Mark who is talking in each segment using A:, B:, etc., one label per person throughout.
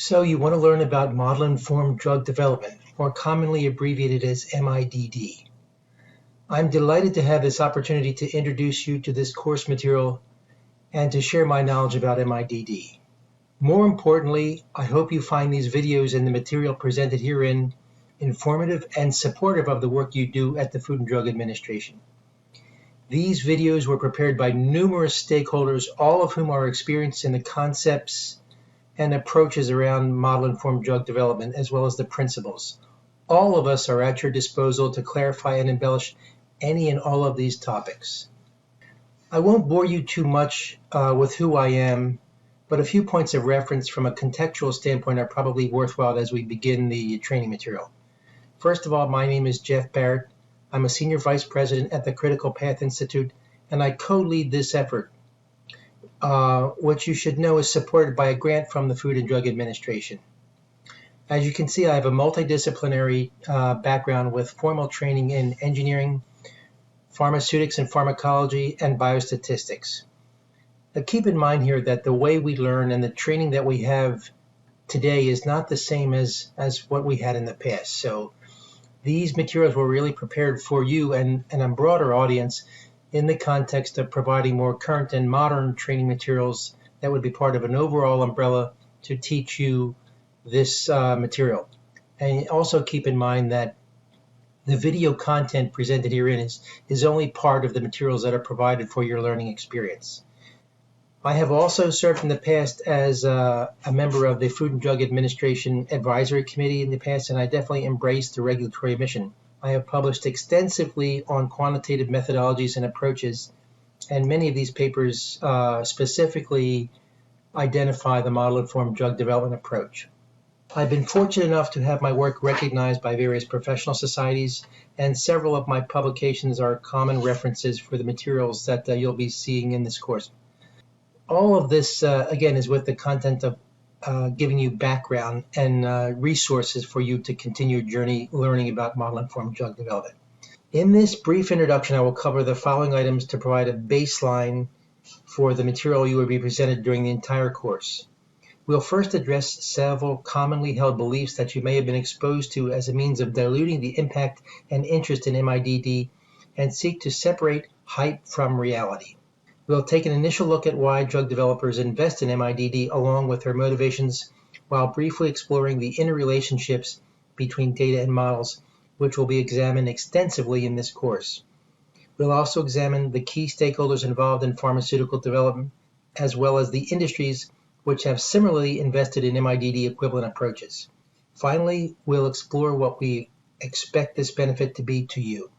A: So you want to learn about model-informed drug development, more commonly abbreviated as MIDD. I'm delighted to have this opportunity to introduce you to this course material and to share my knowledge about MIDD. More importantly, I hope you find these videos and the material presented herein informative and supportive of the work you do at the Food and Drug Administration. These videos were prepared by numerous stakeholders, all of whom are experienced in the concepts and approaches around model-informed drug development, as well as the principles. All of us are at your disposal to clarify and embellish any and all of these topics. I won't bore you too much with who I am, but a few points of reference from a contextual standpoint are probably worthwhile as we begin the training material. First of all, my name is Jeff Barrett. I'm a Senior Vice President at the Critical Path Institute, and I co-lead this effort, which you should know is supported by a grant from the Food and Drug Administration. As you can see, I have a multidisciplinary background with formal training in engineering, pharmaceutics and pharmacology, and biostatistics. Now, keep in mind here that the way we learn and the training that we have today is not the same as what we had in the past. So these materials were really prepared for you and a broader audience in the context of providing more current and modern training materials that would be part of an overall umbrella to teach you this material. And also keep in mind that the video content presented herein is only part of the materials that are provided for your learning experience. I have also served in the past as a member of the Food and Drug Administration Advisory Committee in the past, and I definitely embraced the regulatory mission. I have published extensively on quantitative methodologies and approaches, and many of these papers specifically identify the model-informed drug development approach. I've been fortunate enough to have my work recognized by various professional societies, and several of my publications are common references for the materials that you'll be seeing in this course. All of this, again, is with the content of giving you background and resources for you to continue your journey learning about model-informed drug development. In this brief introduction, I will cover the following items to provide a baseline for the material you will be presented during the entire course. We'll first address several commonly held beliefs that you may have been exposed to as a means of diluting the impact and interest in MIDD and seek to separate hype from reality. We'll take an initial look at why drug developers invest in MIDD along with their motivations, while briefly exploring the interrelationships between data and models, which will be examined extensively in this course. We'll also examine the key stakeholders involved in pharmaceutical development, as well as the industries which have similarly invested in MIDD equivalent approaches. Finally, we'll explore what we expect this benefit to be to you.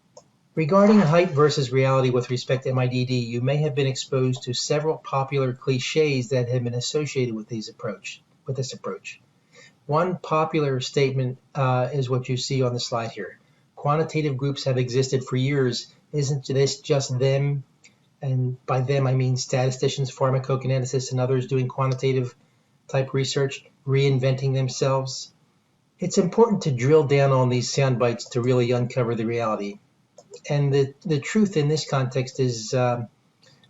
A: Regarding hype versus reality with respect to MIDD, you may have been exposed to several popular cliches that have been associated with this approach. One popular statement is what you see on the slide here. Quantitative groups have existed for years. Isn't this just them? And by them, I mean statisticians, pharmacokineticists, and others doing quantitative type research, reinventing themselves. It's important to drill down on these sound bites to really uncover the reality. And the truth in this context is that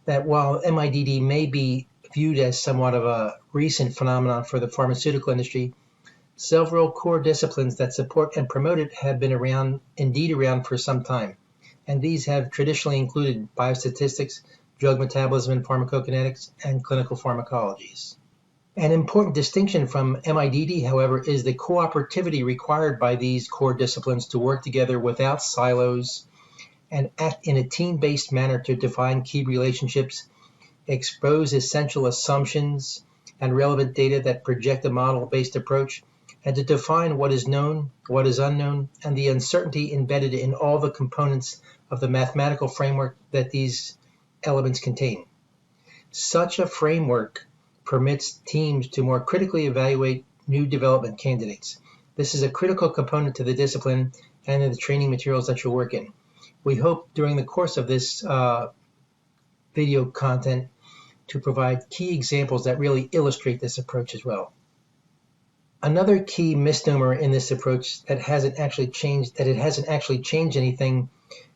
A: while MIDD may be viewed as somewhat of a recent phenomenon for the pharmaceutical industry, several core disciplines that support and promote it have been around for some time. And these have traditionally included biostatistics, drug metabolism and pharmacokinetics, and clinical pharmacologies. An important distinction from MIDD, however, is the cooperativity required by these core disciplines to work together without silos and act in a team-based manner to define key relationships, expose essential assumptions and relevant data that project a model-based approach, and to define what is known, what is unknown, and the uncertainty embedded in all the components of the mathematical framework that these elements contain. Such a framework permits teams to more critically evaluate new development candidates. This is a critical component to the discipline and in the training materials that you'll work in. We hope during the course of this video content to provide key examples that really illustrate this approach as well. Another key misnomer in this approach that it hasn't actually changed anything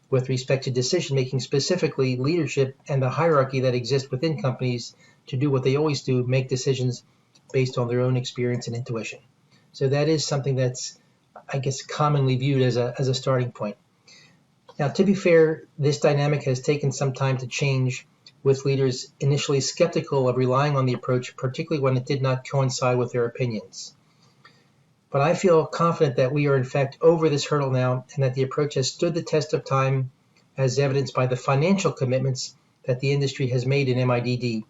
A: with respect to decision making, specifically leadership and the hierarchy that exists within companies to do what they always do, make decisions based on their own experience and intuition. So that is something that's, I guess, commonly viewed as a starting point. Now, to be fair, this dynamic has taken some time to change, with leaders initially skeptical of relying on the approach, particularly when it did not coincide with their opinions. But I feel confident that we are in fact over this hurdle now, and that the approach has stood the test of time, as evidenced by the financial commitments that the industry has made in MIDD,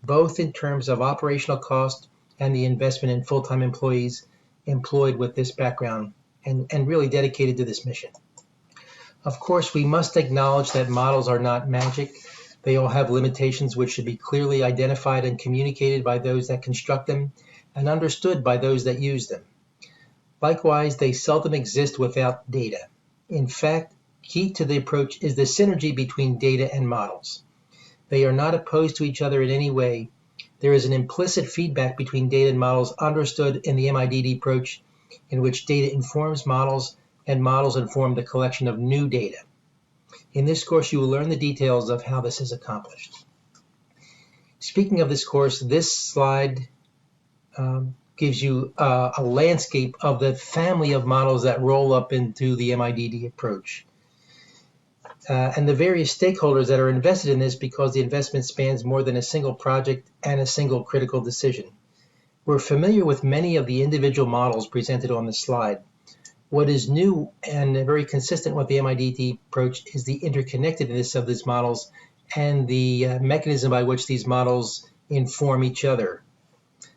A: both in terms of operational cost and the investment in full-time employees employed with this background and really dedicated to this mission. Of course, we must acknowledge that models are not magic. They all have limitations which should be clearly identified and communicated by those that construct them and understood by those that use them. Likewise, they seldom exist without data. In fact, key to the approach is the synergy between data and models. They are not opposed to each other in any way. There is an implicit feedback between data and models understood in the MIDD approach, in which data informs models and models inform the collection of new data. In this course, you will learn the details of how this is accomplished. Speaking of this course, this slide gives you a landscape of the family of models that roll up into the MIDD approach. And the various stakeholders that are invested in this, because the investment spans more than a single project and a single critical decision. We're familiar with many of the individual models presented on the slide. What is new and very consistent with the MIDD approach is the interconnectedness of these models and the mechanism by which these models inform each other.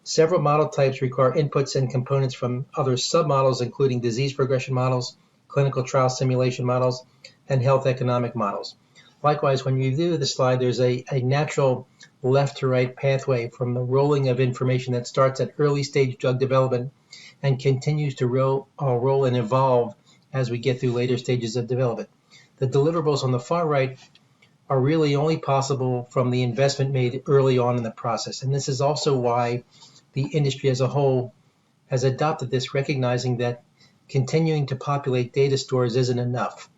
A: Several model types require inputs and components from other submodels, including disease progression models, clinical trial simulation models, and health economic models. Likewise, when you view the slide, there's a natural left to right pathway from the rolling of information that starts at early stage drug development and continues to roll and evolve as we get through later stages of development. The deliverables on the far right are really only possible from the investment made early on in the process. And this is also why the industry as a whole has adopted this, recognizing that continuing to populate data stores isn't enough,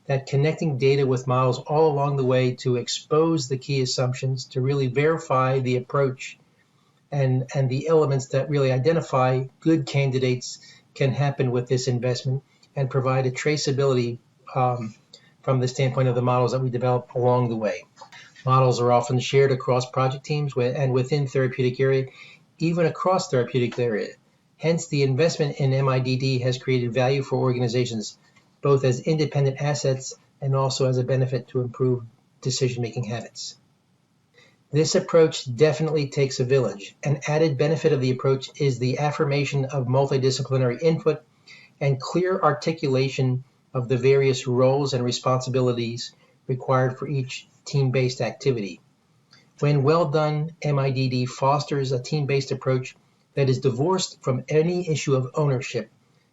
A: that connecting data with models all along the way to expose the key assumptions, to really verify the approach and the elements that really identify good candidates can happen with this investment and provide a traceability from the standpoint of the models that we develop along the way. Models are often shared across project teams and within therapeutic area, even across therapeutic area. Hence, the investment in MIDD has created value for organizations, both as independent assets and also as a benefit to improve decision-making habits. This approach definitely takes a village. An added benefit of the approach is the affirmation of multidisciplinary input and clear articulation of the various roles and responsibilities required for each team-based activity. When well done, MIDD fosters a team-based approach that is divorced from any issue of ownership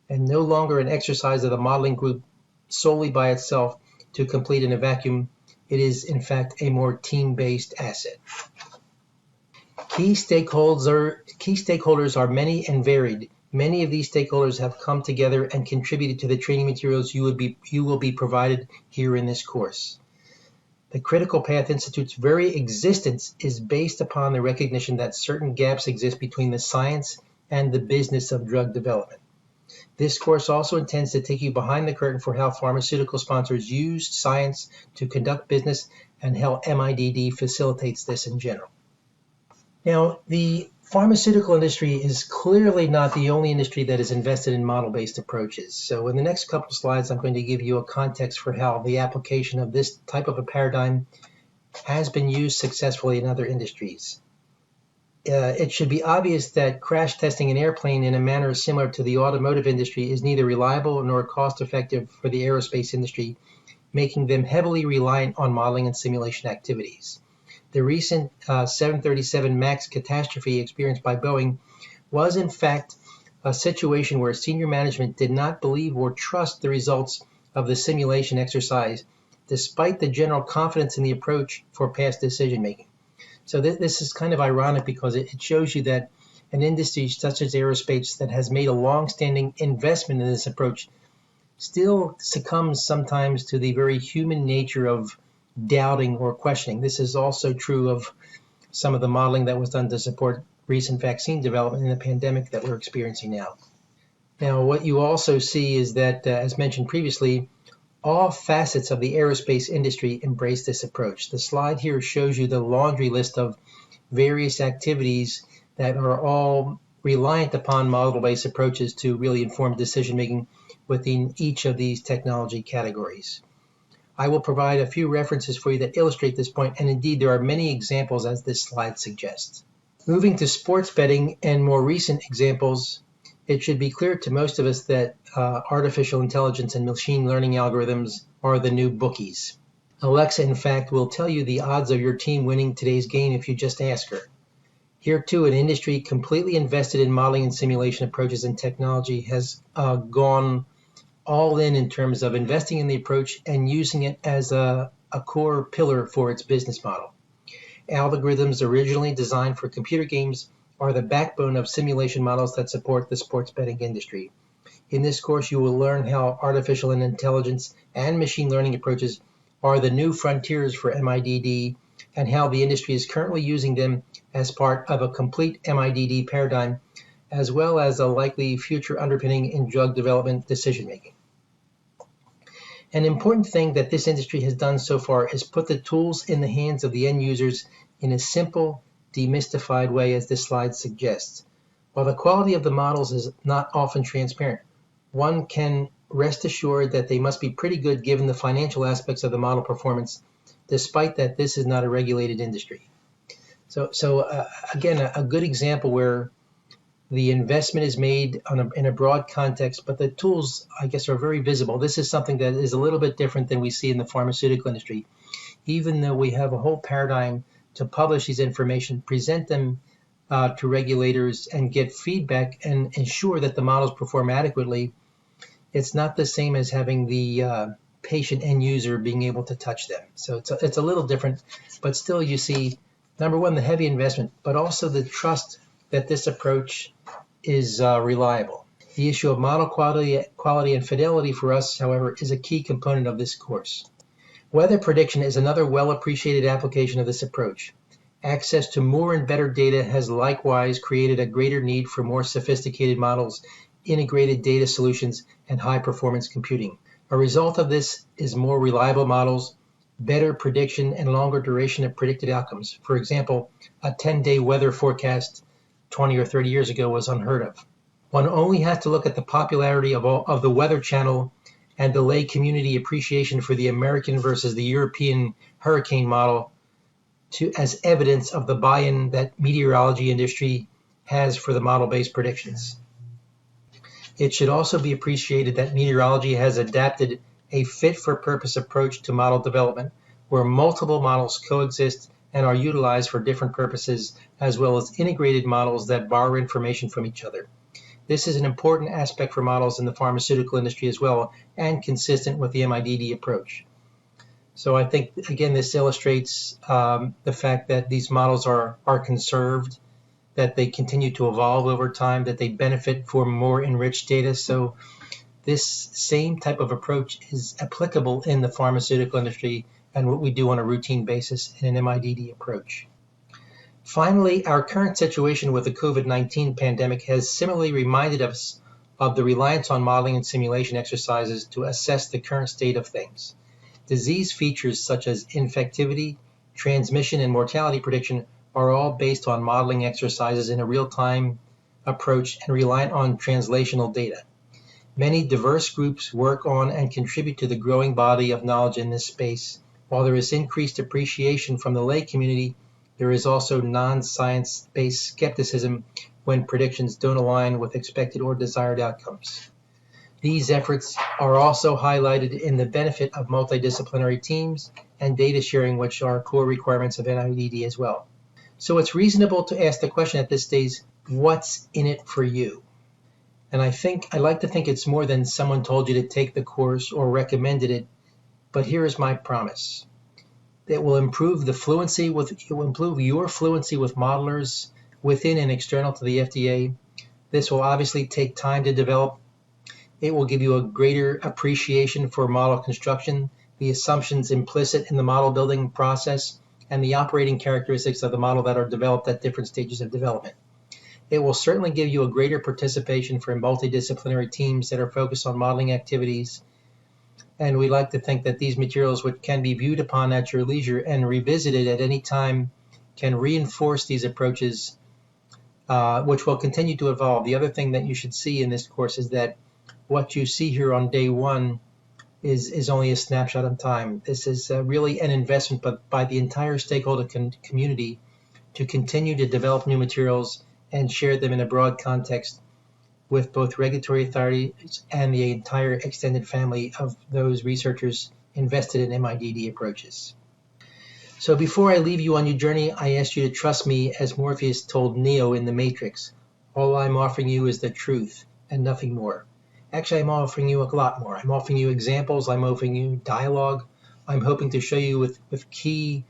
A: and no longer an exercise of the modeling group solely by itself to complete in a vacuum. It is, in fact, a more team-based asset. Key stakeholders are many and varied. Many of these stakeholders have come together and contributed to the training materials you will be provided here in this course. The Critical Path Institute's very existence is based upon the recognition that certain gaps exist between the science and the business of drug development. This course also intends to take you behind the curtain for how pharmaceutical sponsors use science to conduct business and how MIDD facilitates this in general. Now, the pharmaceutical industry is clearly not the only industry that is invested in model-based approaches. So in the next couple of slides, I'm going to give you a context for how the application of this type of a paradigm has been used successfully in other industries. It should be obvious that crash testing an airplane in a manner similar to the automotive industry is neither reliable nor cost-effective for the aerospace industry, making them heavily reliant on modeling and simulation activities. The recent 737 MAX catastrophe experienced by Boeing was in fact a situation where senior management did not believe or trust the results of the simulation exercise, despite the general confidence in the approach for past decision-making. So this is kind of ironic because it shows you that an industry such as aerospace that has made a long-standing investment in this approach still succumbs sometimes to the very human nature of doubting or questioning. This is also true of some of the modeling that was done to support recent vaccine development in the pandemic that we're experiencing now. Now, what you also see is that, as mentioned previously, all facets of the aerospace industry embrace this approach. The slide here shows you the laundry list of various activities that are all reliant upon model-based approaches to really inform decision-making within each of these technology categories. I will provide a few references for you that illustrate this point, and indeed there are many examples as this slide suggests. Moving to sports betting and more recent examples, it should be clear to most of us that artificial intelligence and machine learning algorithms are the new bookies. Alexa, in fact, will tell you the odds of your team winning today's game if you just ask her. Here, too, an industry completely invested in modeling and simulation approaches and technology has gone all in terms of investing in the approach and using it as a core pillar for its business model. Algorithms originally designed for computer games are the backbone of simulation models that support the sports betting industry. In this course, you will learn how artificial intelligence and machine learning approaches are the new frontiers for MIDD and how the industry is currently using them as part of a complete MIDD paradigm, as well as a likely future underpinning in drug development decision-making. An important thing that this industry has done so far is put the tools in the hands of the end users in a simple, demystified way, as this slide suggests. While the quality of the models is not often transparent, one can rest assured that they must be pretty good given the financial aspects of the model performance, despite that this is not a regulated industry. So again, a good example where the investment is made in a broad context, but the tools, I guess, are very visible. This is something that is a little bit different than we see in the pharmaceutical industry. Even though we have a whole paradigm to publish these information, present them to regulators and get feedback and ensure that the models perform adequately, it's not the same as having the patient end user being able to touch them. So it's a little different, but still you see, number one, the heavy investment, but also the trust that this approach is reliable. The issue of model quality and fidelity for us, however, is a key component of this course. Weather prediction is another well-appreciated application of this approach. Access to more and better data has likewise created a greater need for more sophisticated models, integrated data solutions, and high-performance computing. A result of this is more reliable models, better prediction, and longer duration of predicted outcomes. For example, a 10-day weather forecast 20 or 30 years ago was unheard of. One only has to look at the popularity of the Weather Channel and the lay community appreciation for the American versus the European hurricane model as evidence of the buy-in that meteorology industry has for the model-based predictions. It should also be appreciated that meteorology has adapted a fit-for-purpose approach to model development, where multiple models coexist and are utilized for different purposes, as well as integrated models that borrow information from each other. This is an important aspect for models in the pharmaceutical industry as well, and consistent with the MIDD approach. So I think, again, this illustrates the fact that these models are conserved, that they continue to evolve over time, that they benefit from more enriched data. So this same type of approach is applicable in the pharmaceutical industry and what we do on a routine basis in an MIDD approach. Finally, our current situation with the COVID-19 pandemic has similarly reminded us of the reliance on modeling and simulation exercises to assess the current state of things. Disease features such as infectivity, transmission, and mortality prediction are all based on modeling exercises in a real-time approach and reliant on translational data. Many diverse groups work on and contribute to the growing body of knowledge in this space. While there is increased appreciation from the lay community, there is also non-science-based skepticism when predictions don't align with expected or desired outcomes. These efforts are also highlighted in the benefit of multidisciplinary teams and data sharing, which are core requirements of MIDD as well. So it's reasonable to ask the question at this stage, what's in it for you? And I like to think it's more than someone told you to take the course or recommended it, but here is my promise. It will improve your fluency with modelers within and external to the FDA. This will obviously take time to develop. It will give you a greater appreciation for model construction, the assumptions implicit in the model building process, and the operating characteristics of the model that are developed at different stages of development. It will certainly give you a greater participation for multidisciplinary teams that are focused on modeling activities. And we like to think that these materials, which can be viewed upon at your leisure and revisited at any time, can reinforce these approaches, which will continue to evolve. The other thing that you should see in this course is that what you see here on day one is only a snapshot in time. This is really an investment by the entire stakeholder community to continue to develop new materials and share them in a broad context with both regulatory authorities and the entire extended family of those researchers invested in MIDD approaches. So before I leave you on your journey, I ask you to trust me as Morpheus told Neo in The Matrix. All I'm offering you is the truth and nothing more. Actually, I'm offering you a lot more. I'm offering you examples. I'm offering you dialogue. I'm hoping to show you with key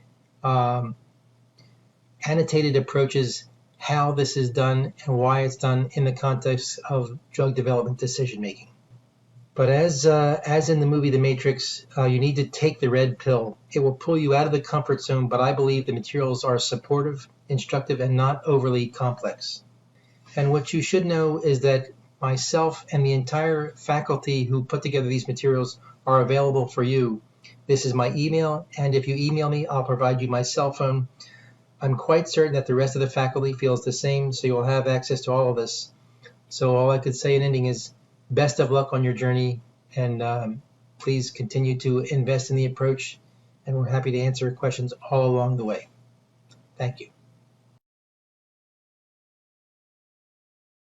A: annotated approaches how this is done and why it's done in the context of drug development decision making. But as in the movie The Matrix, you need to take the red pill. It will pull you out of the comfort zone, but I believe the materials are supportive, instructive, and not overly complex. And what you should know is that myself and the entire faculty who put together these materials are available for you. This is my email, and if you email me, I'll provide you my cell phone. I'm quite certain that the rest of the faculty feels the same, so you'll have access to all of this. So all I could say in ending is best of luck on your journey, and please continue to invest in the approach, and we're happy to answer questions all along the way. Thank you.